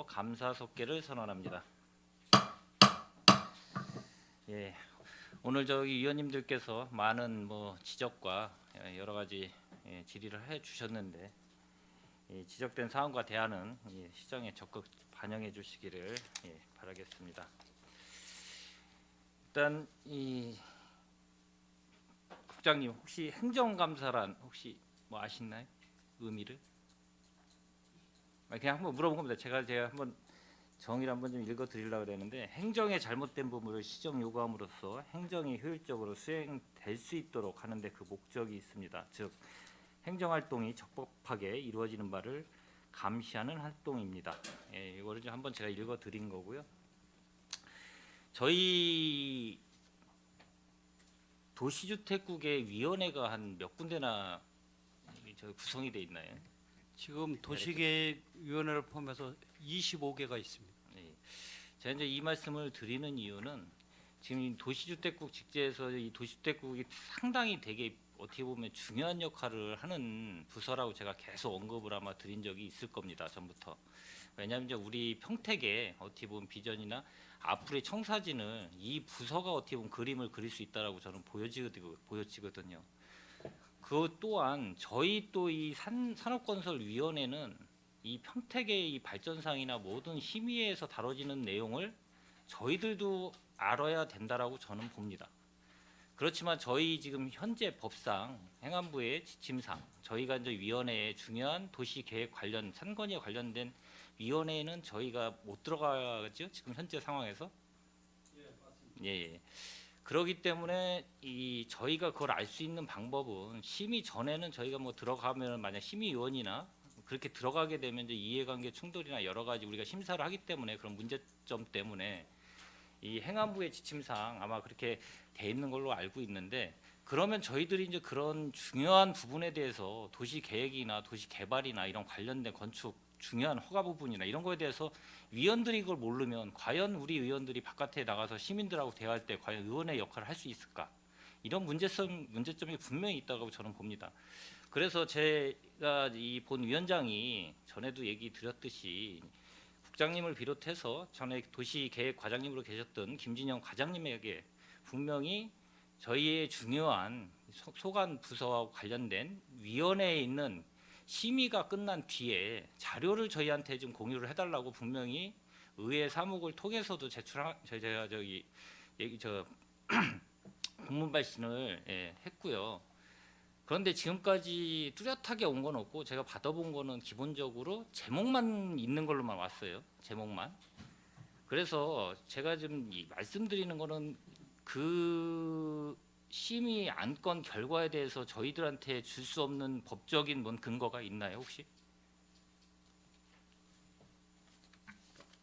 감사속개를 선언합니다. 예, 오늘 저기 위원님들께서 많은 지적과 여러 가지 질의를 해 주셨는데 지적된 사항과 대안은 시정에 적극 반영해 주시기를 바라겠습니다. 일단 이 국장님 혹시 행정감사란 혹시 아시나요? 의미를? 그냥 한번 물어본 겁니다. 제가 한번 정의를 한번 좀 읽어드리려고 그랬는데, 행정의 잘못된 부분을 시정 요구함으로써 행정이 효율적으로 수행될 수 있도록 하는데 그 목적이 있습니다. 즉 행정활동이 적법하게 이루어지는 바를 감시하는 활동입니다. 이거를 좀 한번 제가 읽어드린 거고요. 저희 도시주택국의 위원회가 한 몇 군데나 구성이 돼 있나요? 지금 도시계획위원회를 포함해서 25개가 있습니다. 제가 이제 이 말씀을 드리는 이유는 지금 이 도시주택국 직제에서 이 도시주택국이 상당히 되게 어떻게 보면 중요한 역할을 하는 부서라고 제가 계속 언급을 아마 드린 적이 있을 겁니다. 전부터. 왜냐하면 이제 우리 평택에 어떻게 보면 비전이나 앞으로의 청사진을 이 부서가 어떻게 보면 그림을 그릴 수 있다라고 저는 보여지거든요. 그 또한 저희 또 이 산업건설위원회는 이 평택의 이 발전상이나 모든 심의에서 다뤄지는 내용을 저희들도 알아야 된다라고 저는 봅니다. 그렇지만 저희 지금 현재 법상 행안부의 지침상 저희가 이제 위원회에 중요한 도시계획 관련 산건에 관련된 위원회에는 저희가 못 들어가죠. 지금 현재 상황에서. 예. 그렇기 때문에 이 저희가 그걸 알 수 있는 방법은 심의 전에는 저희가 들어가면 만약 심의위원이나 그렇게 들어가게 되면 이제 이해관계 충돌이나 여러 가지 우리가 심사를 하기 때문에 그런 문제점 때문에 이 행안부의 지침상 아마 그렇게 돼 있는 걸로 알고 있는데, 그러면 저희들이 이제 그런 중요한 부분에 대해서 도시 계획이나 도시 개발이나 이런 관련된 건축 중요한 허가 부분이나 이런 거에 대해서 위원들이 그걸 모르면 과연 우리 의원들이 바깥에 나가서 시민들하고 대화할 때 과연 의원의 역할을 할 수 있을까? 이런 문제점이 분명히 있다고 저는 봅니다. 그래서 제가 이 본 위원장이 전에도 얘기 드렸듯이 국장님을 비롯해서 전에 도시계획 과장님으로 계셨던 김진영 과장님에게 분명히 저희의 중요한 소관 부서와 관련된 위원회에 있는 심의가 끝난 뒤에 자료를 저희한테 좀 공유를 해달라고 분명히 의회 사무국을 통해서도 제가 저기 공문 발신을 했고요. 그런데 지금까지 뚜렷하게 온 건 없고 제가 받아본 거는 기본적으로 제목만 있는 걸로만 왔어요. 제목만. 그래서 제가 지금 말씀드리는 거는 그 심의 안건 결과에 대해서 저희들한테 줄 수 없는 법적인 근거가 있나요, 혹시?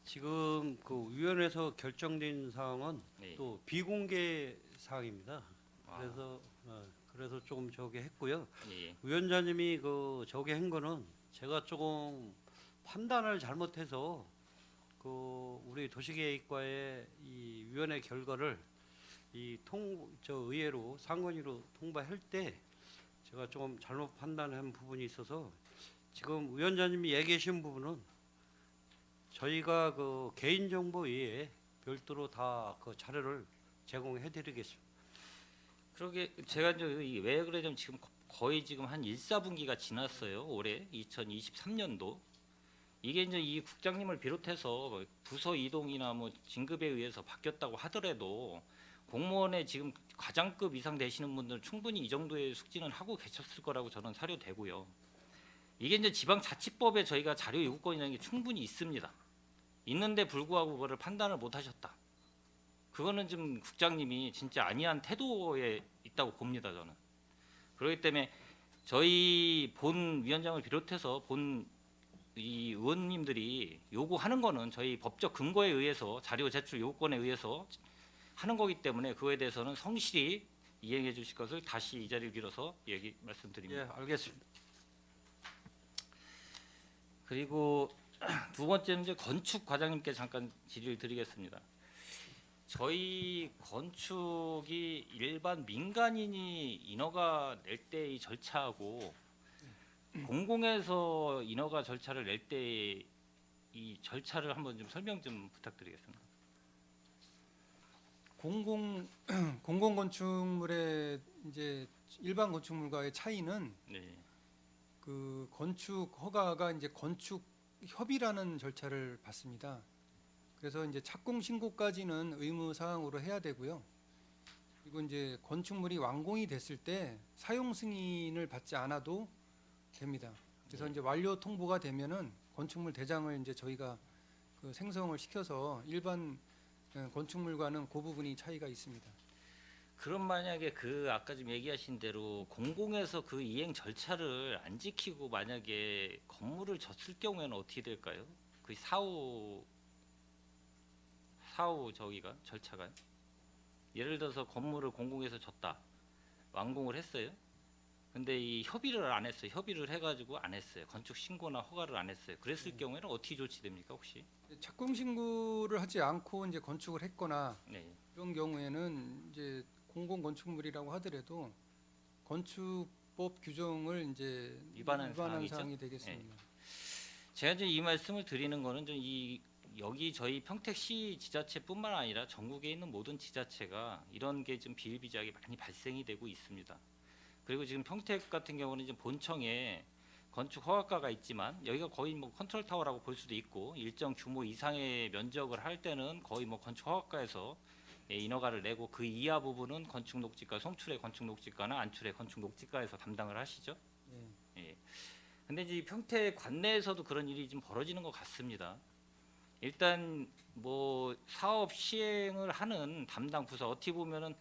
지금 그 위원회에서 결정된 사항은 네. 또 비공개 사항입니다. 그래서 조금 저기 했고요. 예. 위원장님이 그 저기 한 거는 제가 조금 판단을 잘못해서 그 우리 도시계획과의 이 위원회 결과를 의회로 상건위로 통과할 때 제가 조금 잘못 판단한 부분이 있어서 지금 위원장님이 얘기하신 부분은 저희가 그 개인정보 외에 별도로 다 그 자료를 제공해드리겠습니다. 그러게 제가 이제 왜 그러냐면 지금 거의 지금 한 1, 4분기가 지났어요. 올해 2023년도. 이게 이제 이 국장님을 비롯해서 부서 이동이나 진급에 의해서 바뀌었다고 하더라도 공무원의 지금 과장급 이상 되시는 분들은 충분히 이 정도의 숙지는 하고 계셨을 거라고 저는 사료되고요. 이게 이제 지방자치법에 저희가 자료 요구권이라는 게 충분히 있습니다. 있는데 불구하고 그거를 판단을 못 하셨다. 그거는 지금 국장님이 진짜 아니한 태도에 있다고 봅니다, 저는. 그렇기 때문에 저희 본 위원장을 비롯해서 본 이 의원님들이 요구하는 거는 저희 법적 근거에 의해서 자료 제출 요구권에 의해서 하는 거기 때문에 그거에 대해서는 성실히 이행해 주실 것을 다시 이 자리를 빌어서 말씀드립니다. 예, 알겠습니다. 그리고 두 번째는 이제 건축 과장님께 잠깐 질의를 드리겠습니다. 저희 건축이 일반 민간인이 인허가 낼 때의 절차하고 공공에서 인허가 절차를 낼 때 이 절차를 한번 좀 설명 좀 부탁드리겠습니다. 공공 건축물의 이제 일반 건축물과의 차이는 네. 그 건축 허가가 이제 건축 협의라는 절차를 받습니다. 그래서 이제 착공 신고까지는 의무 사항으로 해야 되고요. 그리고 이제 건축물이 완공이 됐을 때 사용 승인을 받지 않아도 됩니다. 그래서 이제 완료 통보가 되면은 건축물 대장을 이제 저희가 그 생성을 시켜서 일반 건축물과는 그 부분이 차이가 있습니다. 그럼 만약에 그 아까 좀 얘기하신 대로 공공에서 그 이행 절차를 안 지키고 만약에 건물을 졌을 경우에는 어떻게 될까요? 그 사후 저기가 절차가 예를 들어서 건물을 공공에서 졌다 완공을 했어요. 근데 이 협의를 안 했어요. 협의를 해가지고 안 했어요. 건축 신고나 허가를 안 했어요. 그랬을 경우에는 어떻게 조치됩니까 혹시? 착공 신고를 하지 않고 이제 건축을 했거나 네. 이런 경우에는 이제 공공 건축물이라고 하더라도 건축법 규정을 이제 위반한 사항이죠? 사항이 되겠습니다. 제가 이제 이 말씀을 드리는 거는 좀 이 여기 저희 평택시 지자체뿐만 아니라 전국에 있는 모든 지자체가 이런 게 좀 비일비재하게 많이 발생이 되고 있습니다. 그리고 지금 평택 같은 경우는 이제 본청에 건축 허가가가 있지만 여기가 거의 뭐 컨트롤 타워라고 볼 수도 있고 일정 규모 이상의 면적을 할 때는 거의 뭐 건축 허가가에서 인허가를 내고 그 이하 부분은 건축 녹지가 송출의 건축 녹지가나 안출의 건축 녹지가에서 담당을 하시죠. 예. 예. 근데 이제 평택 관내에서도 그런 일이 좀 벌어지는 것 같습니다. 일단 뭐 사업 시행을 하는 담당 부서 어떻게 보면은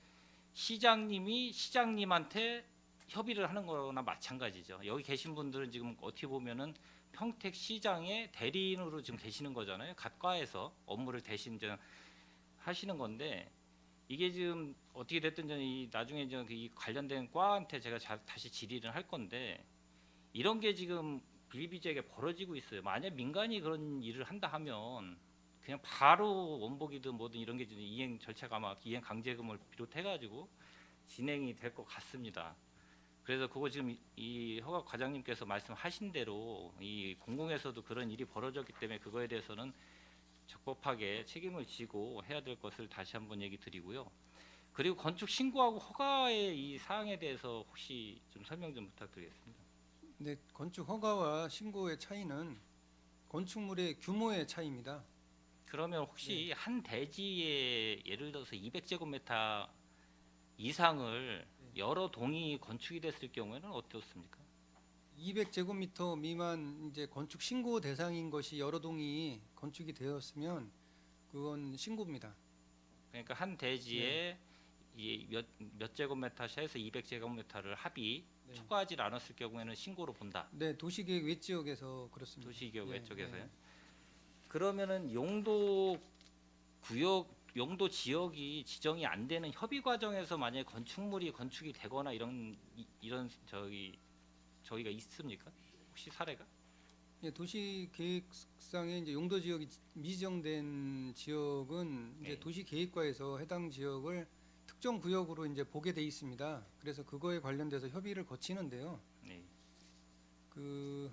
시장님이 시장님한테 협의를 하는 거나 마찬가지죠. 여기 계신 분들은 지금 어떻게 보면은 평택 시장의 대리인으로 지금 계시는 거잖아요. 각 과에서 업무를 대신 좀 하시는 건데 이게 지금 어떻게 됐든 저는 이 나중에 이 관련된 과한테 제가 다시 질의를 할 건데 이런 게 지금 비일비재하게 벌어지고 있어요. 만약 민간이 그런 일을 한다 하면 그냥 바로 원복이든 뭐든 이런 게 지금 이행 절차가 아마 이행 강제금을 비롯해가지고 진행이 될 것 같습니다. 그래서 그거 지금 이 허가 과장님께서 말씀하신 대로 이 공공에서도 그런 일이 벌어졌기 때문에 그거에 대해서는 적법하게 책임을 지고 해야 될 것을 다시 한번 얘기 드리고요. 그리고 건축 신고하고 허가의 이 사항에 대해서 혹시 좀 설명 좀 부탁드리겠습니다. 근데 건축 허가와 신고의 차이는 건축물의 규모의 차이입니다. 그러면 혹시 한 대지에 예를 들어서 200제곱미터 이상을 여러 동이 건축이 됐을 경우에는 어떻습니까? 200제곱미터 미만 이제 건축 신고 대상인 것이 여러 동이 건축이 되었으면 그건 신고입니다. 그러니까 한 대지에 몇 제곱미터에서 200제곱미터를 합의 네. 초과하지 않았을 경우에는 신고로 본다. 네, 도시계획 외 지역에서 그렇습니다. 도시기업 네, 외쪽에서요. 네. 그러면은 용도 구역, 용도 지역이 지정이 안 되는 협의 과정에서 만약에 건축물이 건축이 되거나 이런 저희가 있습니까? 혹시 사례가? 예, 도시계획상에 이제 용도 지역이 미지정된 지역은 이제 네. 도시계획과에서 해당 지역을 특정 구역으로 이제 보게 돼 있습니다. 그래서 그거에 관련돼서 협의를 거치는데요. 네. 그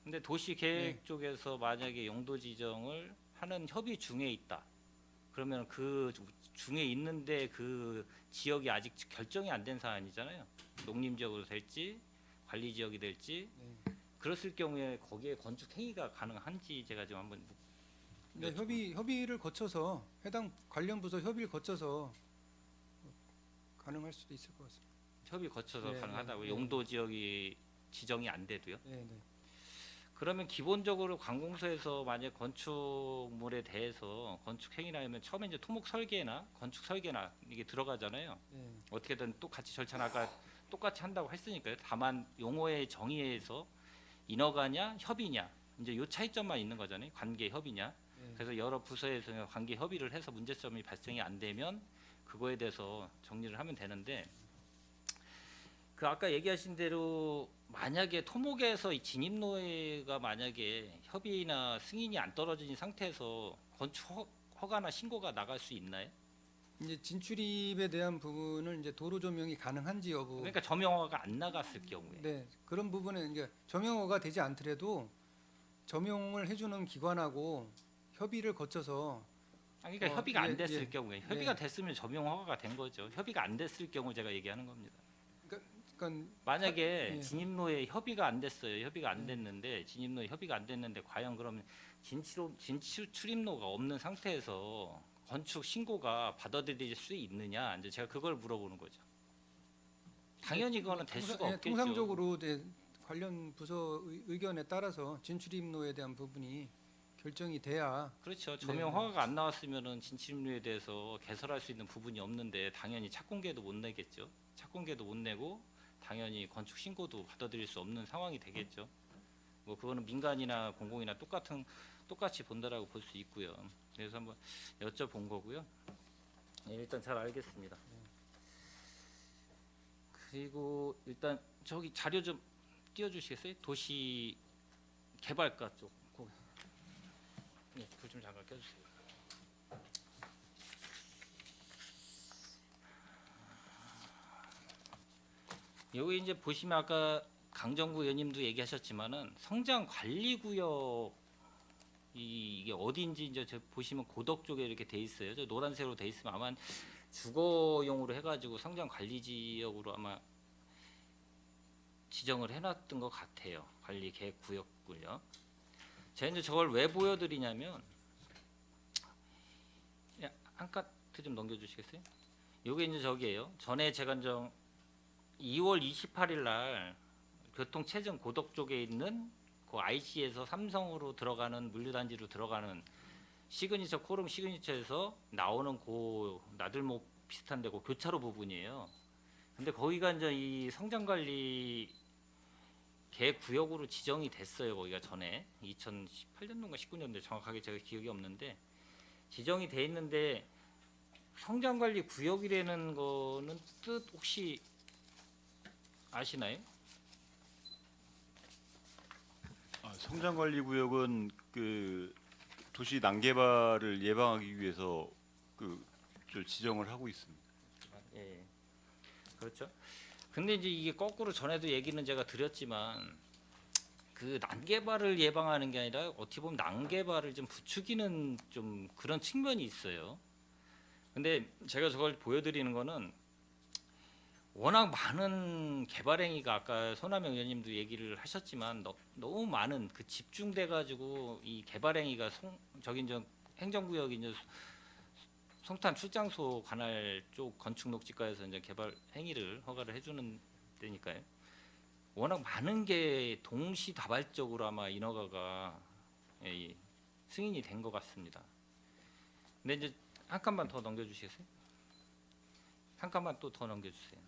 근데 도시 계획 쪽에서 만약에 용도 지정을 하는 협의 중에 있다. 그러면 그 중에 있는데 그 지역이 아직 결정이 안 된 사안이잖아요. 농림 지역으로 될지 관리 지역이 될지 네. 그랬을 경우에 거기에 건축 행위가 가능한지 제가 지금 한번 네, 협의를 거쳐서 해당 관련 부서 협의를 거쳐서 가능할 수도 있을 것 같습니다. 협의 거쳐서 네, 가능하다고 네. 용도 지역이 지정이 안 돼도요. 네, 네. 그러면 기본적으로 관공서에서 만약 건축물에 대해서 건축 행위라 하면 처음에 이제 토목 설계나 건축 설계나 이게 들어가잖아요. 네. 어떻게든 똑같이 절차는 아까 똑같이 한다고 했으니까요. 다만 용어의 정의에서 인허가냐 협의냐 이제 요 차이점만 있는 거잖아요. 관계 협의냐. 네. 그래서 여러 부서에서 관계 협의를 해서 문제점이 발생이 안 되면 그거에 대해서 정리를 하면 되는데 그 아까 얘기하신 대로 만약에 토목에서 이 진입로가 만약에 협의나 승인이 안 떨어진 상태에서 건축 허가나 신고가 나갈 수 있나요? 이제 진출입에 대한 부분은 이제 도로 조명이 가능한지 여부. 그러니까 점용허가가 안 나갔을 경우에 네, 그런 부분은 이제 점용허가 되지 않더라도 점용을 해주는 기관하고 협의를 거쳐서 그러니까 협의가 안 예, 됐을 예. 경우에 협의가 됐으면 점용 허가가 된 거죠. 협의가 안 됐을 경우 제가 얘기하는 겁니다. 그러니까 만약에 예. 진입로에 협의가 안 됐어요. 협의가 안 예. 됐는데 진입로에 협의가 안 됐는데 과연 그러면 출입로가 없는 상태에서 건축 신고가 받아들일 수 있느냐? 이제 제가 그걸 물어보는 거죠. 당연히 그거는 될 수가 없겠죠. 통상적으로 이제 관련 부서 의견에 따라서 진출입로에 대한 부분이 결정이 돼야 그렇죠. 점용 허가가 안 나왔으면은 진출입로에 대해서 개설할 수 있는 부분이 없는데 당연히 착공계도 못 내겠죠. 착공계도 못 내고 당연히 건축 신고도 받아들일 수 없는 상황이 되겠죠. 뭐 그거는 민간이나 공공이나 똑같이 본다라고 볼 수 있고요. 그래서 한번 여쭤본 거고요. 네, 일단 잘 알겠습니다. 그리고 일단 저기 자료 좀 띄워주시겠어요? 도시 개발과 쪽. 네, 불 좀 잠깐 켜주세요. 여기 이제 보시면 아까 강정구 의원님도 얘기하셨지만은 성장 관리 구역 이게 어디인지 이제 보시면 고덕 쪽에 이렇게 돼 있어요. 저 노란색으로 돼 있으면 아마 주거용으로 해가지고 성장 관리 지역으로 아마 지정을 해놨던 것 같아요. 관리 계획 구역을요. 제가 이제 저걸 왜 보여드리냐면 한 카트 좀 넘겨주시겠어요? 요게 이제 저기예요. 전에 제가 이제 2월 28일 날 교통체증 고덕 쪽에 있는 그 IC에서 삼성으로 들어가는 물류단지로 들어가는 시그니처 코rum 시그니처에서 나오는 그 나들목 비슷한데 그 교차로 부분이에요. 근데 거기가 이제 이 성장관리 계획 구역으로 지정이 됐어요. 거기가 전에 2018년도인가 19년도 정확하게 제가 기억이 없는데 지정이 돼 있는데 성장관리 구역이라는 거는 뜻 혹시 아시나요? 성장관리구역은 그 도시 난개발을 예방하기 위해서 저 지정을 하고 있습니다. 예, 그렇죠. 근데 이제 이게 거꾸로 전에도 얘기는 제가 드렸지만 그 난개발을 예방하는 게 아니라 어떻게 보면 난개발을 좀 부추기는 좀 그런 측면이 있어요. 근데 제가 저걸 보여드리는 거는 워낙 많은 개발 행위가 아까 손하명 의원님도 얘기를 하셨지만 너무 많은 그 집중돼 가지고 이 개발 행위가 저기 이제 행정구역 이제 송탄 출장소 관할 쪽 건축 녹지가에서 이제 개발 행위를 허가를 해주는 데니까요. 워낙 많은 게 동시다발적으로 아마 인허가가 승인이 된 것 같습니다. 근데 이제 한 칸만 더 넘겨주시겠어요? 한 칸만 또 더 넘겨주세요.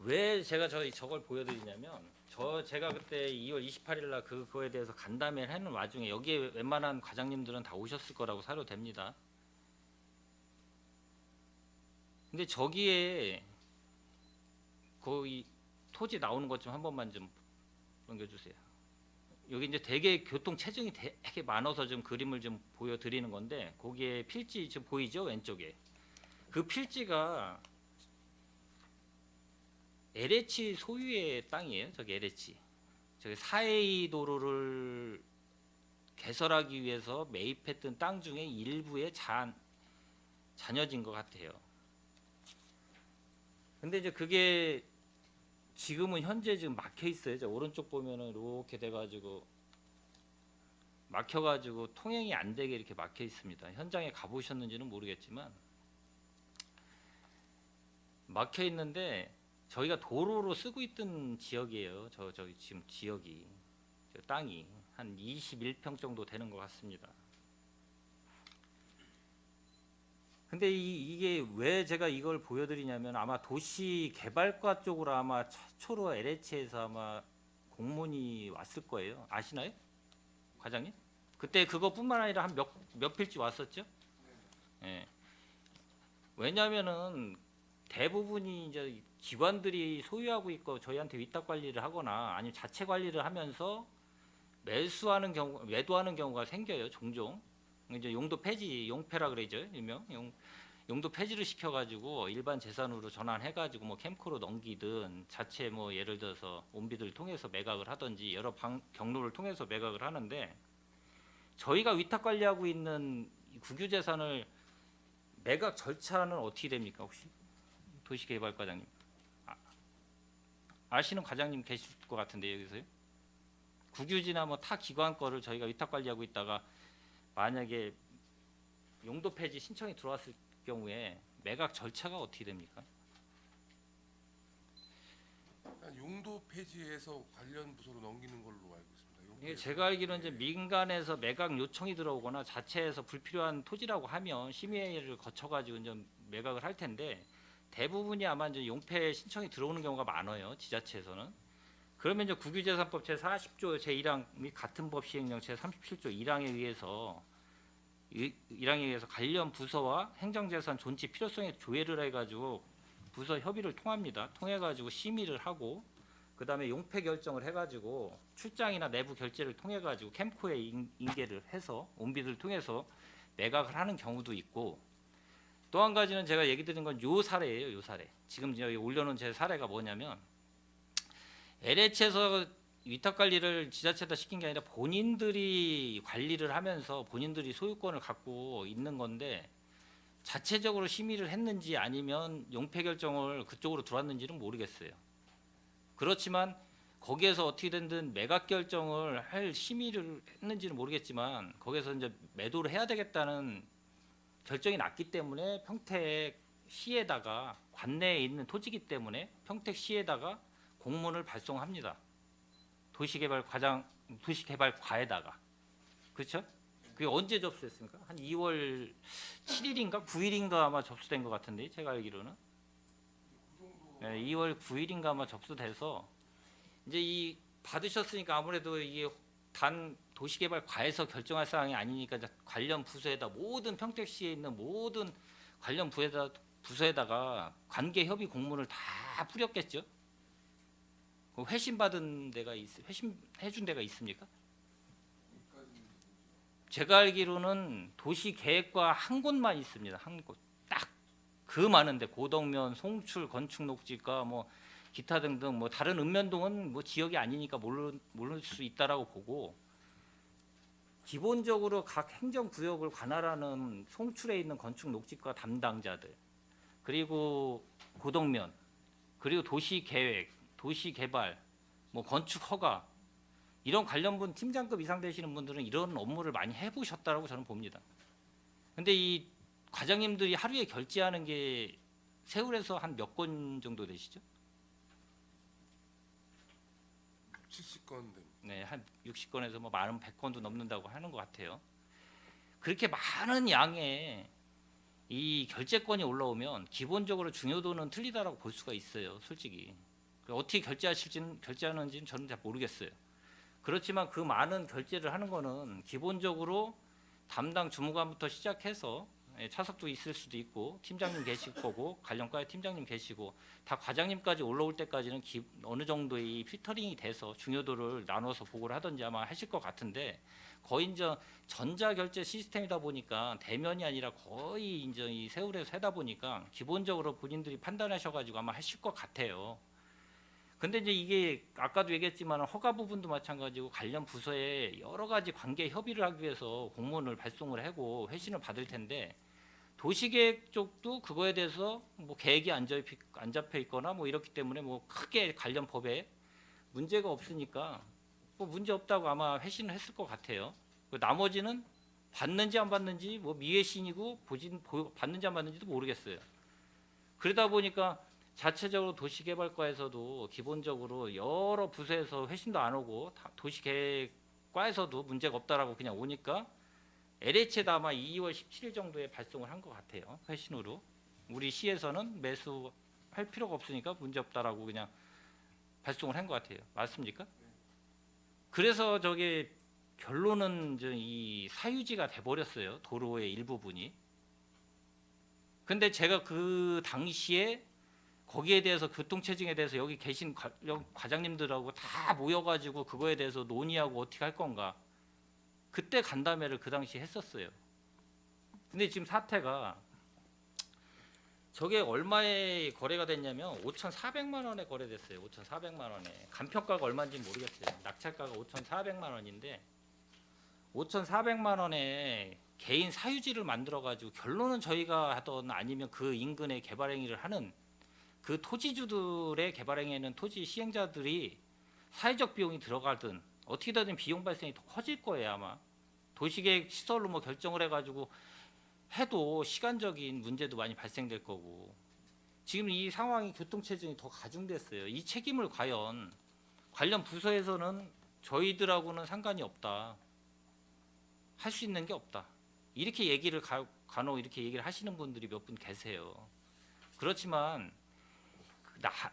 왜 제가 저걸 보여드리냐면 제가 그때 2월 28일 날 그거에 대해서 간담회를 하는 와중에 여기에 웬만한 과장님들은 다 오셨을 거라고 사료됩니다. 근데 저기에 거의 토지 나오는 것 좀 한 번만 좀 넘겨주세요. 여기 이제 되게 교통 체증이 되게 많아서 좀 그림을 좀 보여드리는 건데 거기에 필지 지금 보이죠? 왼쪽에 그 필지가 LH 소유의 땅이에요. 저기 LH 저기 4A 도로를 개설하기 위해서 매입했던 땅 중에 일부에 잔여진 것 같아요. 근데 이제 그게 지금은 현재 지금 막혀 있어요. 저 오른쪽 보면은 이렇게 돼가지고 막혀가지고 통행이 안 되게 이렇게 막혀 있습니다. 현장에 가보셨는지는 모르겠지만 막혀 있는데 저희가 도로로 쓰고 있던 지역이에요. 저기 지금 지역이 저 땅이 한 21평 정도 되는 것 같습니다. 근데 이게 왜 제가 이걸 보여드리냐면 아마 도시개발과 쪽으로 아마 최초로 LH에서 아마 공문이 왔을 거예요. 아시나요? 과장님? 그때 그것뿐만 아니라 한 몇 필지 왔었죠? 예. 왜냐하면은 대부분이 이제 기관들이 소유하고 있고 저희한테 위탁 관리를 하거나 아니면 자체 관리를 하면서 매도하는 경우가 생겨요. 종종. 이제 용도 폐지, 용폐라 그러죠. 일명 용도 폐지를 시켜가지고 일반 재산으로 전환해가지고 뭐 캠코로 넘기든 자체 뭐 예를 들어서 온비를 통해서 매각을 하든지 여러 경로를 통해서 매각을 하는데 저희가 위탁 관리하고 있는 이 국유재산을 매각 절차는 어떻게 됩니까 혹시 도시개발과장님 아시는 과장님 계실 것 같은데 여기서요? 국유지나 뭐 타 기관 거를 저희가 위탁 관리하고 있다가 만약에 용도 폐지 신청이 들어왔을 경우에 매각 절차가 어떻게 됩니까? 용도 폐지해서 관련 부서로 넘기는 걸로 알고 있습니다. 용도에서. 이게 제가 알기로는 이제 민간에서 매각 요청이 들어오거나 자체에서 불필요한 토지라고 하면 심의회를 거쳐가지고 이제 매각을 할 텐데 대부분이 아마 이제 용폐 신청이 들어오는 경우가 많아요. 지자체에서는. 그러면 이제 국유재산법 제40조 제1항 및 같은 법 시행령 제37조 1항에 의해서 관련 부서와 행정재산 존치 필요성에 조회를 해가지고 부서 협의를 통합니다. 통해가지고 심의를 하고 그 다음에 용폐 결정을 해가지고 출장이나 내부 결재를 통해가지고 캠코에 인계를 해서 온비를 통해서 매각을 하는 경우도 있고 또 한 가지는 제가 얘기 드린 건 요 사례예요. 요 사례. 지금 여기 올려놓은 제 사례가 뭐냐면 LH에서 위탁 관리를 지자체에다 시킨 게 아니라 본인들이 관리를 하면서 본인들이 소유권을 갖고 있는 건데 자체적으로 심의를 했는지 아니면 용폐 결정을 그쪽으로 들어왔는지는 모르겠어요. 그렇지만 거기에서 어떻게 된든 매각 결정을 할 심의를 했는지는 모르겠지만 거기에서 이제 매도를 해야 되겠다는 결정이 났기 때문에 평택시에다가 관내에 있는 토지기 때문에 평택시에다가 공문을 발송합니다. 도시개발과에다가 그렇죠? 그게 언제 접수됐습니까? 한 2월 7일인가 9일인가 아마 접수된 것 같은데 제가 알기로는 네, 2월 9일인가 아마 접수돼서 이제 이 받으셨으니까 아무래도 이게 단 도시개발과에서 결정할 사항이 아니니까 이제 관련 부서에다 모든 평택시에 있는 모든 관련 부서에다가 관계 협의 공문을 다 뿌렸겠죠. 회신 받은 데가 회신해 준 데가 있습니까? 제가 알기로는 도시계획과 한 곳만 있습니다. 한 곳. 딱 그 많은데 고덕면, 송출, 건축녹지과 뭐 기타 등등 뭐 다른 읍면동은 뭐 지역이 아니니까 모를 수 있다라고 보고 기본적으로 각 행정구역을 관할하는 송출에 있는 건축녹지과 담당자들 그리고 고덕면 그리고 도시계획 도시개발, 뭐 건축허가 이런 관련분 팀장급 이상 되시는 분들은 이런 업무를 많이 해보셨다라고 저는 봅니다. 근데 이 과장님들이 하루에 결제하는 게 세울에서 한 몇 건 정도 되시죠? 70건 됩니다. 네, 한 60건에서 뭐 많으면 100건도 넘는다고 하는 것 같아요. 그렇게 많은 양의 이 결제건이 올라오면 기본적으로 중요도는 틀리다라고 볼 수가 있어요, 솔직히. 어떻게 결제하는지는 저는 잘 모르겠어요. 그렇지만 그 많은 결제를 하는 거는 기본적으로 담당 주무관부터 시작해서 차석도 있을 수도 있고 팀장님 계실 거고 관련과의 팀장님 계시고 다 과장님까지 올라올 때까지는 어느 정도의 필터링이 돼서 중요도를 나눠서 보고를 하든지 아마 하실 것 같은데 거의 이제 전자결제 시스템이다 보니까 대면이 아니라 거의 이제 이 세울에서 하다 보니까 기본적으로 본인들이 판단하셔가지고 아마 하실 것 같아요. 근데 이제 이게 아까도 얘기했지만 허가 부분도 마찬가지고 관련 부서에 여러 가지 관계 협의를 하기 위해서 공문을 발송을 하고 회신을 받을 텐데 도시계획 쪽도 그거에 대해서 뭐 계획이 안 잡혀 있거나 뭐 이렇기 때문에 뭐 크게 관련 법에 문제가 없으니까 뭐 문제 없다고 아마 회신을 했을 것 같아요. 나머지는 받는지 안 받는지 뭐 미회신이고 받는지 안 받는지도 모르겠어요. 그러다 보니까 자체적으로 도시개발과에서도 기본적으로 여러 부서에서 회신도 안 오고 도시계획과에서도 문제가 없다라고 그냥 오니까 LH에다 아마 2월 17일 정도에 발송을 한 것 같아요. 회신으로. 우리 시에서는 매수할 필요가 없으니까 문제 없다라고 그냥 발송을 한 것 같아요. 맞습니까? 그래서 저게 결론은 이 사유지가 돼버렸어요. 도로의 일부분이. 근데 제가 그 당시에 거기에 대해서 교통체증에 대해서 여기 계신 과장님들하고 다 모여가지고 그거에 대해서 논의하고 어떻게 할 건가 그때 간담회를 그 당시 했었어요. 근데 지금 사태가 저게 얼마에 거래가 됐냐면 5,400만 원에 거래됐어요. 5,400만 원에. 간평가가 얼마인지 모르겠어요. 낙찰가가 5,400만 원인데 5,400만 원에 개인 사유지를 만들어 가지고 결론은 저희가 하던 아니면 그 인근에 개발 행위를 하는 그 토지주들의 개발 행위에는 토지 시행자들이 사회적 비용이 들어가든 어떻게 되든 비용 발생이 더 커질 거예요, 아마. 도시계획 시설로 뭐 결정을 해 가지고 해도 시간적인 문제도 많이 발생될 거고 지금 이 상황이 교통체증이 더 가중됐어요. 이 책임을 과연 관련 부서에서는 저희들하고는 상관이 없다. 할 수 있는 게 없다. 이렇게 얘기를 간혹 이렇게 얘기를 하시는 분들이 몇 분 계세요. 그렇지만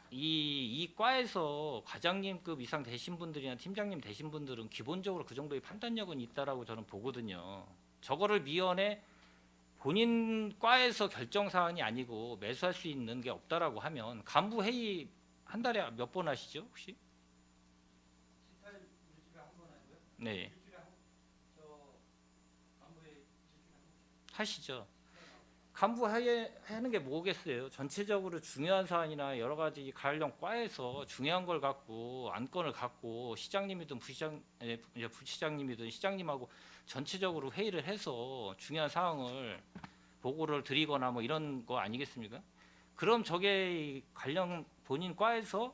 이 과에서 과장님급 이상 되신 분들이나 팀장님 되신 분들은 기본적으로 그 정도의 판단력은 있다라고 저는 보거든요. 저거를 미연에 본인 과에서 결정 사항이 아니고 매수할 수 있는 게 없다라고 하면 간부 회의 한 달에 몇 번 하시죠, 혹시? 네. 하시죠. 간부 회의 하는 게 뭐겠어요? 전체적으로 중요한 사안이나 여러 가지 관련 과에서 중요한 걸 갖고 안건을 갖고 시장님이든 부시장님이든 시장님하고 전체적으로 회의를 해서 중요한 사항을 보고를 드리거나 뭐 이런 거 아니겠습니까? 그럼 저게 관련 본인 과에서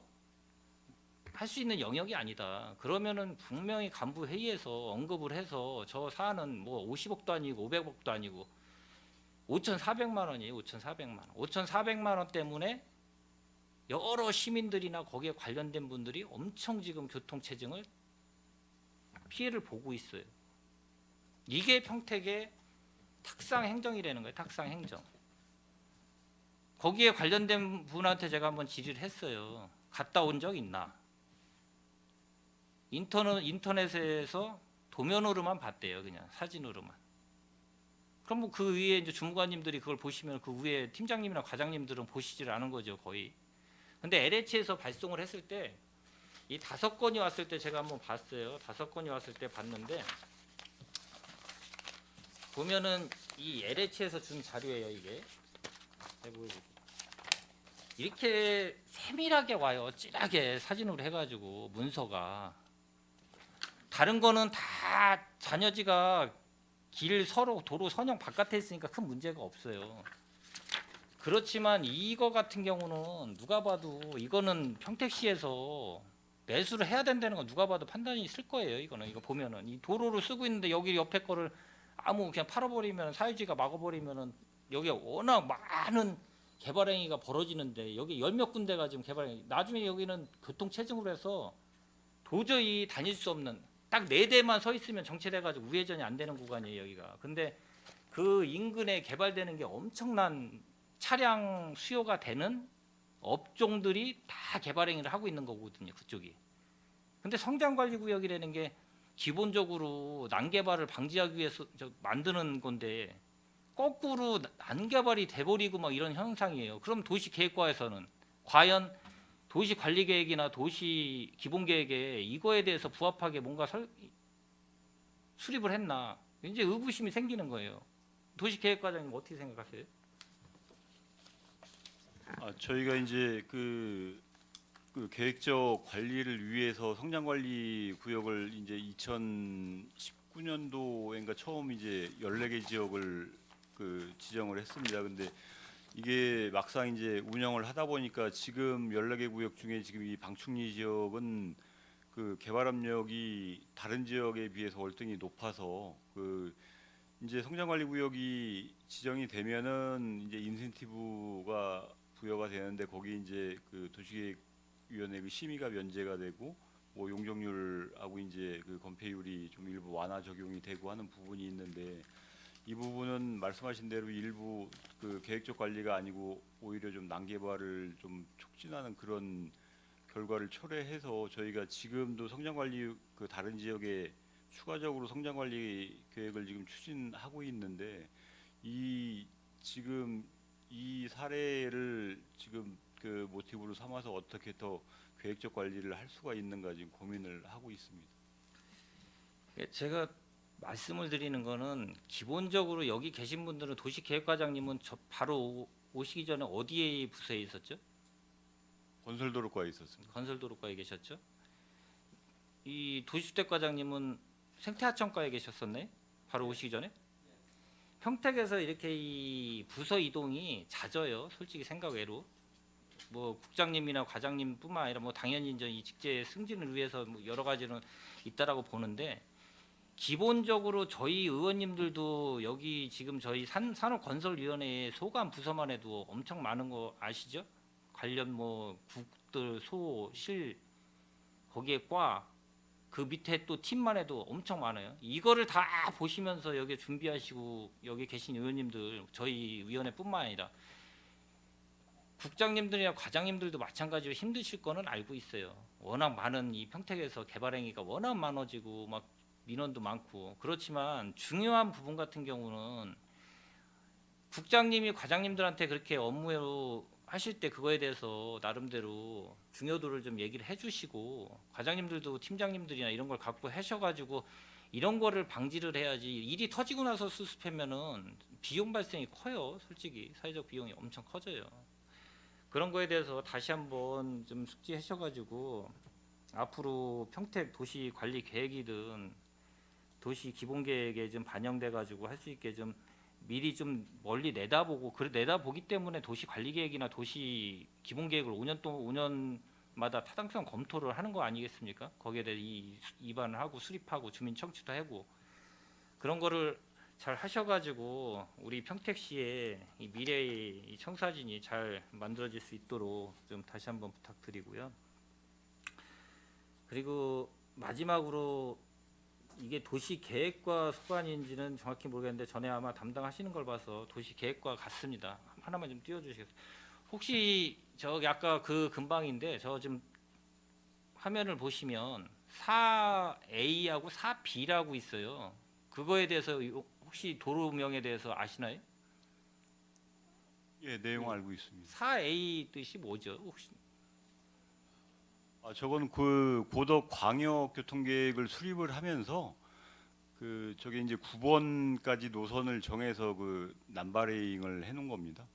할 수 있는 영역이 아니다. 그러면은 분명히 간부 회의에서 언급을 해서 저 사안은 뭐 50억도 아니고 500억도 아니고 5,400만 원이에요. 5,400만 원. 5,400만 원 때문에 여러 시민들이나 거기에 관련된 분들이 엄청 지금 교통체증을 피해를 보고 있어요. 이게 평택의 탁상 행정이라는 거예요. 탁상 행정. 거기에 관련된 분한테 제가 한번 질의를 했어요. 갔다 온 적 있나? 인터넷에서 도면으로만 봤대요. 그냥 사진으로만. 그럼 뭐 그 위에 이제 주무관님들이 그걸 보시면 그 위에 팀장님이나 과장님들은 보시질 않은 거죠, 거의. 근데 LH에서 발송을 했을 때 이 5건이 왔을 때 제가 한번 봤어요. 5건이 왔을 때 봤는데 보면은 이 LH에서 준 자료예요, 이게. 이렇게 세밀하게 와요. 찔하게 사진으로 해가지고 문서가. 다른 거는 다 잔여지가 길 서로 도로 선형 바깥에 있으니까 큰 문제가 없어요. 그렇지만 이거 같은 경우는 누가 봐도 이거는 평택시에서 매수를 해야 된다는 건 누가 봐도 판단이 있을 거예요. 이거는 이거 보면은 이 도로를 쓰고 있는데 여기 옆에 거를 아무 그냥 팔아버리면 사유지가 막아버리면은 여기 워낙 많은 개발 행위가 벌어지는데 여기 열 몇 군데가 지금 개발 행위. 나중에 여기는 교통 체증으로 해서 도저히 다닐 수 없는 딱 4대만 서 있으면 정체돼가지고 우회전이 안 되는 구간이에요 여기가. 근데 그 인근에 개발되는 게 엄청난 차량 수요가 되는 업종들이 다 개발 행위를 하고 있는 거거든요 그쪽이. 근데 성장관리구역이라는 게 기본적으로 난개발을 방지하기 위해서 만드는 건데 거꾸로 난개발이 돼버리고 막 이런 현상이에요. 그럼 도시계획과에서는 과연 도시관리계획이나 도시기본계획에 이거에 대해서 부합하게 뭔가 수립을 했나 이제 의구심이 생기는 거예요. 도시계획과장님 어떻게 생각하세요? 저희가 이제 그 계획적 관리를 위해서 성장관리 구역을 이제 2019년도인가 처음 이제 14개 지역을 지정을 했습니다. 근데 이게 막상 이제 운영을 하다 보니까 지금 14개 구역 중에 지금 이 방충리 지역은 그 개발 압력이 다른 지역에 비해서 월등히 높아서 이제 성장관리 구역이 지정이 되면은 이제 인센티브가 부여가 되는데 거기 이제 그 도시계획위원회 그 심의가 면제가 되고 뭐 용적률하고 이제 그 건폐율이 좀 일부 완화 적용이 되고 하는 부분이 있는데 이 부분은 말씀하신 대로 일부 그 계획적 관리가 아니고 오히려 좀 난개발을 좀 촉진하는 그런 결과를 초래해서 저희가 지금도 성장관리 그 다른 지역에 추가적으로 성장관리 계획을 지금 추진하고 있는데 지금 이 사례를 지금 그 모티브로 삼아서 어떻게 더 계획적 관리를 할 수가 있는가 지금 고민을 하고 있습니다. 제가 말씀을 드리는 거는 기본적으로 여기 계신 분들은 도시계획과장님은 바로 오시기 전에 어디에 부서에 있었죠? 건설도로과에 있었습니다. 건설도로과에 계셨죠? 이 도시주택과장님은 생태하천과에 계셨었네. 바로 오시기 전에. 평택에서 이렇게 이 부서 이동이 잦아요. 솔직히 생각 외로. 뭐 국장님이나 과장님뿐만 아니라 뭐 당연히 이제 이 직제 승진을 위해서 뭐 여러 가지는 있다라고 보는데 기본적으로 저희 의원님들도 여기 지금 저희 산업건설위원회에 소관 부서만 해도 엄청 많은 거 아시죠? 관련 뭐 국들 소, 실 거기에 과 그 밑에 또 팀만 해도 엄청 많아요. 이거를 다 보시면서 여기 준비하시고 여기 계신 의원님들 저희 위원회뿐만 아니라 국장님들이나 과장님들도 마찬가지로 힘드실 거는 알고 있어요. 워낙 많은 이 평택에서 개발 행위가 워낙 많아지고 막 민원도 많고 그렇지만 중요한 부분 같은 경우는 국장님이 과장님들한테 그렇게 업무로 하실 때 그거에 대해서 나름대로 중요도를 좀 얘기를 해주시고 과장님들도 팀장님들이나 이런 걸 갖고 하셔가지고 이런 거를 방지를 해야지 일이 터지고 나서 수습하면은 비용 발생이 커요. 솔직히 사회적 비용이 엄청 커져요. 그런 거에 대해서 다시 한번 좀 숙지하셔가지고 앞으로 평택 도시 관리 계획이든 도시 기본 계획에 좀 반영돼 가지고 할 수 있게 좀 미리 좀 멀리 내다보고 내다보기 때문에 도시 관리 계획이나 도시 기본 계획을 5년마다 타당성 검토를 하는 거 아니겠습니까? 거기에 대해 입안을 하고 수립하고 주민 청취도 하고 그런 거를 잘 하셔가지고 우리 평택시의 이 미래의 이 청사진이 잘 만들어질 수 있도록 좀 다시 한번 부탁드리고요. 그리고 마지막으로 이게 도시계획과 소관인지는 정확히 모르겠는데 전에 아마 담당하시는 걸 봐서 도시계획과 같습니다. 하나만 좀 띄워주시겠어요? 혹시 저기 아까 그 근방인데 저 지금 화면을 보시면 4A하고 4B라고 있어요. 그거에 대해서 혹시 도로명에 대해서 아시나요? 예, 내용 알고 있습니다. 4A 뜻이 뭐죠? 혹시 저건 그 고덕 광역 교통계획을 수립을 하면서 그 저게 이제 9번까지 노선을 정해서 그 남바레잉을 해놓은 겁니다.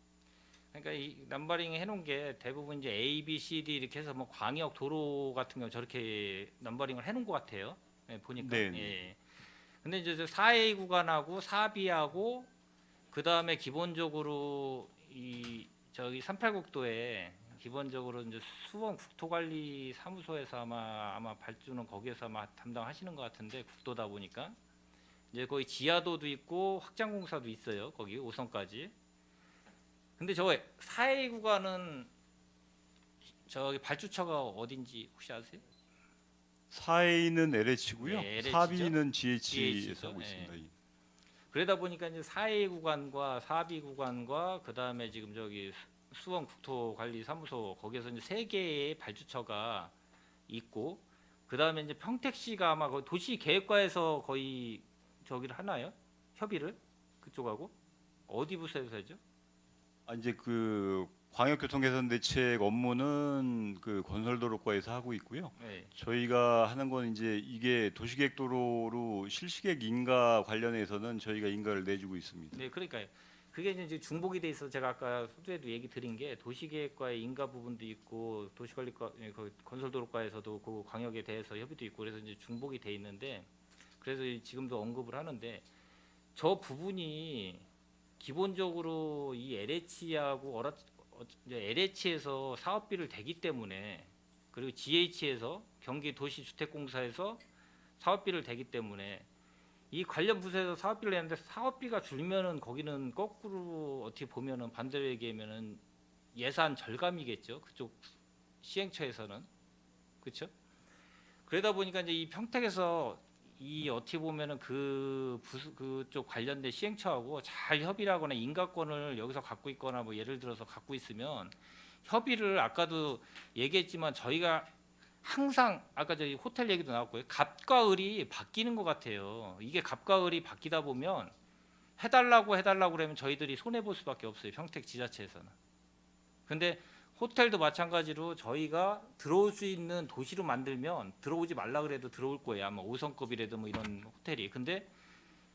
그러니까 이 넘버링 해놓은 게 대부분 이제 A, B, C, D 이렇게 해서 뭐 광역 도로 같은 경우 저렇게 넘버링을 해놓은 것 같아요. 예, 보니까. 네. 예. 근데 이제 4A 구간하고 4B하고 그 다음에 기본적으로 이 저기 38국도에 기본적으로 이제 수원 국토관리사무소에서 아마 발주는 거기에서 아마 담당하시는 것 같은데 국도다 보니까 이제 거기 지하도도 있고 확장공사도 있어요. 거기 5선까지. 근데 저 4A 구간은 저기 발주처가 어딘지 혹시 아세요? 4A는 LH고요. 네, LH 죠. 4B는 GH에서 GH 하고 죠. 있습니다. 예. 그러다 보니까 이제 4A 구간과 4B 구간과 그 다음에 지금 저기 수원 국토관리사무소 거기에서 이제 세 개의 발주처가 있고 그 다음에 이제 평택시가 아마 거의 도시계획과에서 거의 저기를 하나요? 협의를 그쪽하고 어디 부서에서 하죠? 이제 그 광역교통개선대책 업무는 그 건설도로과에서 하고 있고요. 네. 저희가 하는 건 이제 이게 도시계획도로로 실시계획 인가 관련해서는 저희가 인가를 내주고 있습니다. 네, 그러니까요. 그게 이제 중복이 돼 있어서 제가 아까 소두에도 얘기 드린 게 도시계획과의 인가 부분도 있고 도시관리과 건설도로과에서도 그 광역에 대해서 협의도 있고 그래서 이제 중복이 돼 있는데 그래서 지금도 언급을 하는데 저 부분이 기본적으로 이 LH하고 LH에서 사업비를 대기 때문에 그리고 GH에서 경기도시주택공사에서 사업비를 대기 때문에 이 관련 부서에서 사업비를 내는데 사업비가 줄면은 거기는 거꾸로 어떻게 보면은 반대로 얘기하면은 예산 절감이겠죠. 그쪽 시행처에서는 그렇죠. 그러다 보니까 이제 이 평택에서 이 어떻게 보면은 그쪽 관련된 시행처하고 잘 협의를 하거나 인가권을 여기서 갖고 있거나 뭐 예를 들어서 갖고 있으면 협의를 아까도 얘기했지만 저희가 항상 아까 저희 호텔 얘기도 나왔고요. 갑과 을이 바뀌는 것 같아요. 이게 갑과 을이 바뀌다 보면 해달라고 그러면 저희들이 손해 볼 수밖에 없어요. 평택 지자체에서는. 근데 호텔도 마찬가지로 저희가 들어올 수 있는 도시로 만들면 들어오지 말라 그래도 들어올 거예요. 아마 5성급이라도 뭐 이런 호텔이. 근데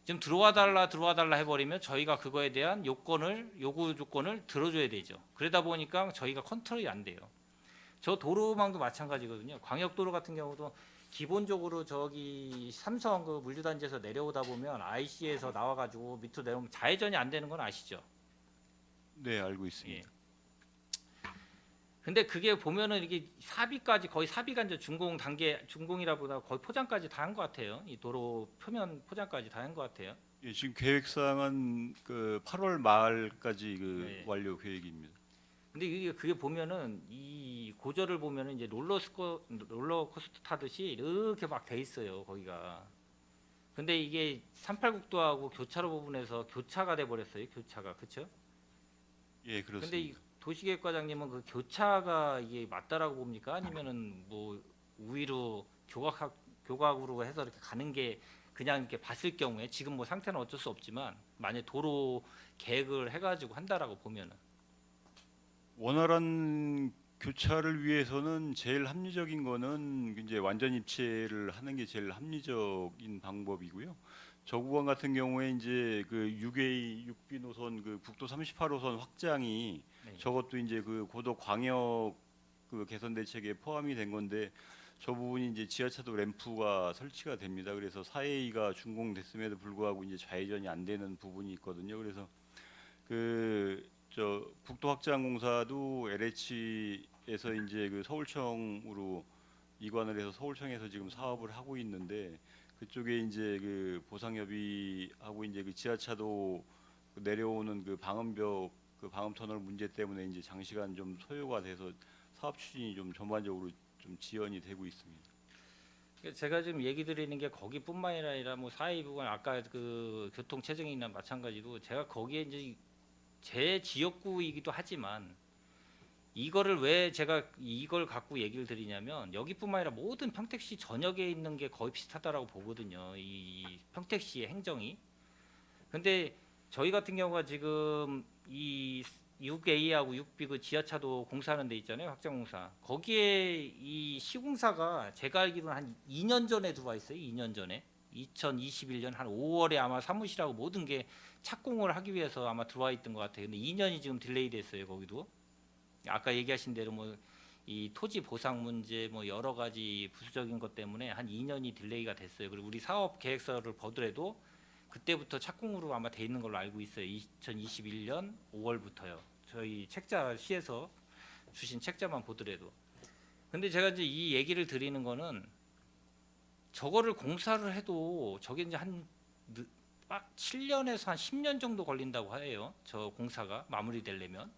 지금 들어와 달라 해버리면 저희가 그거에 대한 요구 조건을 들어줘야 되죠. 그러다 보니까 저희가 컨트롤이 안 돼요. 저 도로망도 마찬가지거든요. 광역도로 같은 경우도 기본적으로 저기 삼성 그 물류단지에서 내려오다 보면 IC에서 나와가지고 밑으로 내려오면 좌회전이 안 되는 건 아시죠? 네, 알고 있습니다. 예. 근데 그게 보면은 이게 사비까지 거의 사비가 이제 준공 단계 준공이라보다 거의 포장까지 다 한 것 같아요. 이 도로 표면 포장까지 다 한 것 같아요. 예, 지금 계획상은 그 8월 말까지 그 네. 완료 계획입니다. 근데 이게 그게 보면은 이 고저를 보면은 이제 롤러코스터 타듯이 이렇게 막 돼 있어요 거기가. 근데 이게 38국도하고 교차로 부분에서 교차가 돼 버렸어요. 교차가 그렇죠? 예, 근데 이 그렇습니다. 도시계획과장님은 그 교차가 이게 맞다라고 봅니까? 아니면은 뭐 우위로 교각으로 해서 이렇게 가는 게 그냥 이렇게 봤을 경우에 지금 뭐 상태는 어쩔 수 없지만 만약 도로 계획을 해가지고 한다라고 보면은. 원활한 교차를 위해서는 제일 합리적인 거는 이제 완전 입체를 하는 게 제일 합리적인 방법이고요. 저 구간 같은 경우에 이제 그 6A 6B 노선 그 국도 38호선 확장이 네. 저것도 이제 그 고도 광역 그 개선 대책에 포함이 된 건데 저 부분이 이제 지하차도 램프가 설치가 됩니다. 그래서 4A가 준공됐음에도 불구하고 이제 좌회전이 안 되는 부분이 있거든요. 그래서 그 저 국도확장공사도 LH에서 이제 그 서울청으로 이관을 해서 서울청에서 지금 사업을 하고 있는데 그쪽에 이제 그 보상협의하고 이제 그 지하차도 내려오는 그 방음벽 그 방음터널 문제 때문에 이제 장시간 좀 소요가 돼서 사업 추진이 좀 전반적으로 좀 지연이 되고 있습니다. 제가 지금 얘기 드리는 게 거기뿐만이 아니라 뭐 사회 부분 아까 그 교통 체증이나 마찬가지로 제가 거기에 이제 제 지역구이기도 하지만 이거를 왜 제가 이걸 갖고 얘기를 드리냐면 여기뿐만 아니라 모든 평택시 전역에 있는 게 거의 비슷하다라고 보거든요. 이 평택시의 행정이. 근데 저희 같은 경우가 지금 이 6A하고 6B 그 지하차도 공사하는 데 있잖아요. 확장공사. 거기에 이 시공사가 제가 알기로는 한 2년 전에 들어와 있어요. 2년 전에. 2021년 한 5월에 아마 사무실하고 모든 게 착공을 하기 위해서 아마 들어와 있던 것 같아요. 근데 2년이 지금 딜레이 됐어요. 거기도. 아까 얘기하신 대로 뭐 이 토지 보상 문제 뭐 여러 가지 부수적인 것 때문에 한 2년이 딜레이가 됐어요. 그리고 우리 사업 계획서를 보더라도 그때부터 착공으로 아마 돼 있는 걸로 알고 있어요. 2021년 5월부터요. 저희 책자 시에서 주신 책자만 보더라도. 근데 제가 이제 이 얘기를 드리는 거는 저거를 공사를 해도 저게 이제 한 7년에서 한 10년 정도 걸린다고 해요. 저 공사가 마무리되려면.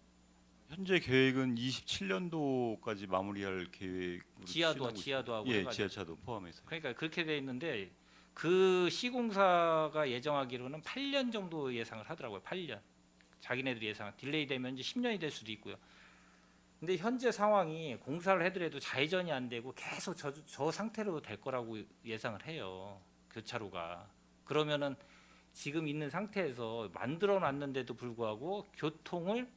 현재 계획은 27년도까지 마무리할 계획으로 추진하고 지하도 하고 있습니다. 예, 해가지고. 지하차도 포함해서. 그러니까 그렇게 돼 있는데 그 시공사가 예정하기로는 8년 정도 예상을 하더라고요. 8년. 자기네들이 예상 딜레이 되면 이제 10년이 될 수도 있고요. 근데 현재 상황이 공사를 해더라도 좌회전이 안 되고 계속 저 상태로 될 거라고 예상을 해요. 교차로가. 그러면은 지금 있는 상태에서 만들어 놨는데도 불구하고 교통을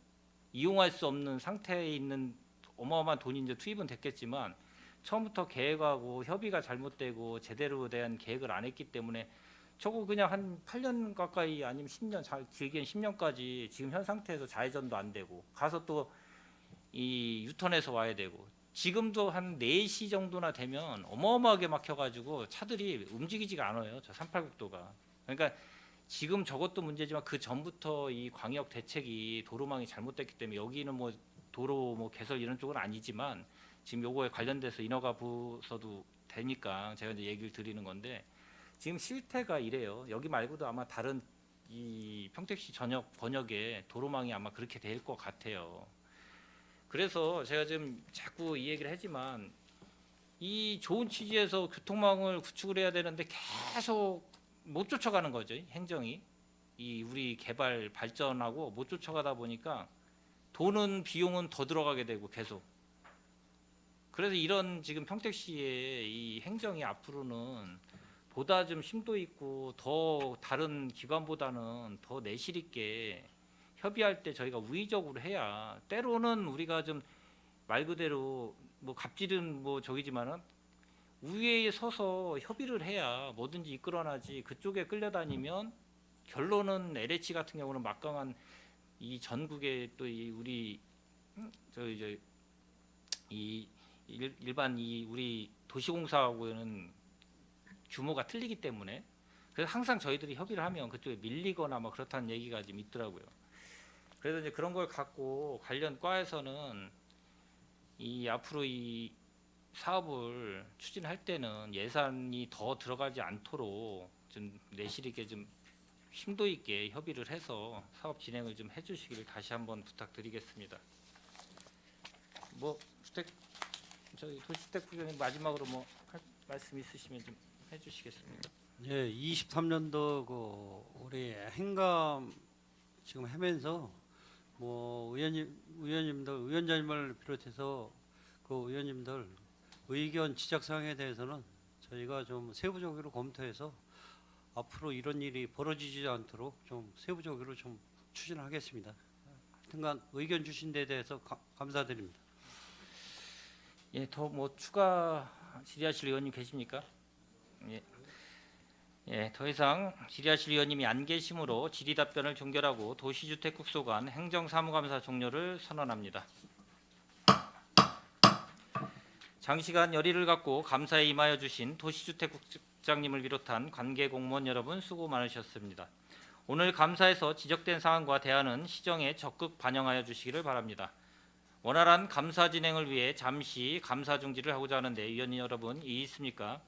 이용할 수 없는 상태에 있는 어마어마한 돈이 이제 투입은 됐겠지만 처음부터 계획하고 협의가 잘못되고 제대로 대한 계획을 안 했기 때문에 저거 그냥 한 8년 가까이 아니면 10년 길게는 10년까지 지금 현 상태에서 좌회전도 안 되고 가서 또 이 유턴해서 와야 되고 지금도 한 4시 정도나 되면 어마어마하게 막혀가지고 차들이 움직이지가 않아요. 저 38국도가. 그러니까 지금 저것도 문제지만 그 전부터 이 광역 대책이 도로망이 잘못됐기 때문에 여기는 뭐 도로 뭐 개설 이런 쪽은 아니지만 지금 요거에 관련돼서 인허가 부서도 되니까 제가 이제 얘기를 드리는 건데 지금 실태가 이래요. 여기 말고도 아마 다른 이 평택시 전역 번역에 도로망이 아마 그렇게 될 것 같아요. 그래서 제가 지금 자꾸 이 얘기를 하지만 이 좋은 취지에서 교통망을 구축을 해야 되는데 계속 못 쫓아가는 거죠. 행정이 이 우리 개발 발전하고 못 쫓아가다 보니까 돈은 비용은 더 들어가게 되고 계속. 그래서 이런 지금 평택시의 이 행정이 앞으로는 보다 좀 심도 있고 더 다른 기관보다는 더 내실 있게 협의할 때 저희가 우의적으로 해야 때로는 우리가 좀 말 그대로 뭐 갑질은 뭐 저기지만은 우위에 서서 협의를 해야 뭐든지 이끌어나지. 그쪽에 끌려다니면 결론은 LH 같은 경우는 막강한 이 전국에 또 이 우리 저 이제 이 일반 이 우리 도시공사하고는 규모가 틀리기 때문에 그래서 항상 저희들이 협의를 하면 그쪽에 밀리거나 뭐 그렇다는 얘기가 좀 있더라고요. 그래서 이제 그런 걸 갖고 관련 과에서는 이 앞으로 이 사업을 추진할 때는 예산이 더 들어가지 않도록 좀 내실 있게 좀 심도 있게 협의를 해서 사업 진행을 좀 해주시기를 다시 한번 부탁드리겠습니다. 뭐 주택 저희 도시주택부장님 마지막으로 뭐 할 말씀 있으시면 좀 해주시겠습니다. 예, 23년도 그 우리 행감 지금 하면서 뭐 의원님들 위원장님을 비롯해서 그 의원님들 의견 지적 사항에 대해서는 저희가 좀 세부적으로 검토해서 앞으로 이런 일이 벌어지지 않도록 좀 세부적으로 좀 추진하겠습니다. 하여튼간 의견 주신 데 대해서 감사드립니다. 예, 더 뭐 추가 질의하실 의원님 계십니까? 예. 예, 더 이상 질의하실 의원님이 안 계시므로 질의 답변을 종결하고 도시주택국소관 행정사무감사 종료를 선언합니다. 장시간 열의를 갖고 감사에 임하여 주신 도시주택국장님을 비롯한 관계 공무원 여러분 수고 많으셨습니다. 오늘 감사에서 지적된 사항과 대안은 시정에 적극 반영하여 주시기를 바랍니다. 원활한 감사 진행을 위해 잠시 감사 중지를 하고자 하는데 위원 여러분 이의 있습니까?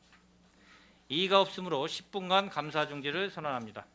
이의가 없으므로 10분간 감사 중지를 선언합니다.